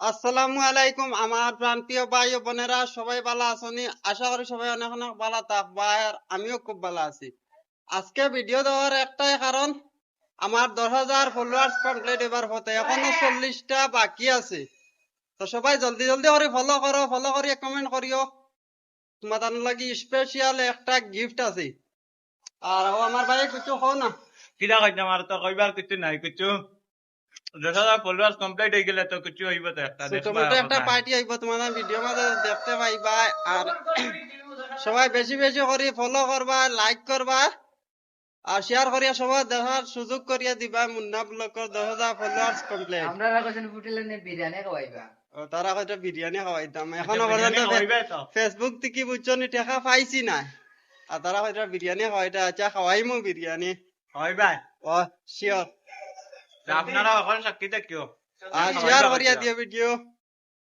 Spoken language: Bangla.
আসসালামু আলাইকুম আমার প্রান্তীয় ভাই ও বোনেরা, সবাই ভালো আছেন? আশা করি সবাই অনেক অনেক ভালো থাকবা, আর আমিও খুব ভালো আছি। আজকে ভিডিও দেওয়ার একটাই কারণ, আমার 10,000 ফলোয়ার্স কমপ্লিট এবার হতে এখনো 40টা বাকি আছে। তো সবাই জলদি জলদি করে ফলো করো, ফলো করিয়ে কমেন্ট করিও। তোমাদের লাগি স্পেশাল একটা গিফট আছে। আর ও আমার ভাই কিছু হো না। কিরা কইতাম আর তো কইবার কিছু নাই কিছু 10,000 ফলোয়ার্স কমপ্লিট হয়ে গেলে তো কিছু হইব তো একটা ছোট দেখবা মোটো এখন একটা নাই। পার্টি আইব, তোমাদের ভিডিও মাঝে দেখতে পাইবা। আর সবাই বেশি বেশি করে ফলো করবা, লাইক করবা, আর শেয়ার করিয়া সবাই দেখার সুযোগ করিয়া দিবা। মুন্না ব্লগের 10,000 ফলোয়ার্স কমপ্লিট। আমরা কোশ্চেন ফুটিলে নে বিরিয়ানি খাওয়াইবা। তারা হয়তো বিরিয়ানি খাওয়াইতাম, এখনো বিরিয়ানি পর্যন্ত খাওয়াইবে তো ফেসবুক থেকে বুঝছো নি টেকা পাইছি না। আর তারা হয়তো বিরিয়ানি খাওয়াইতা, আচ্ছা খাওয়াইমু বিরিয়ানি। হইবে ও শিওর। আপনারা এখন সাক্ষী থাকিও আর শেয়ার করিয়া দিও ভিডিও।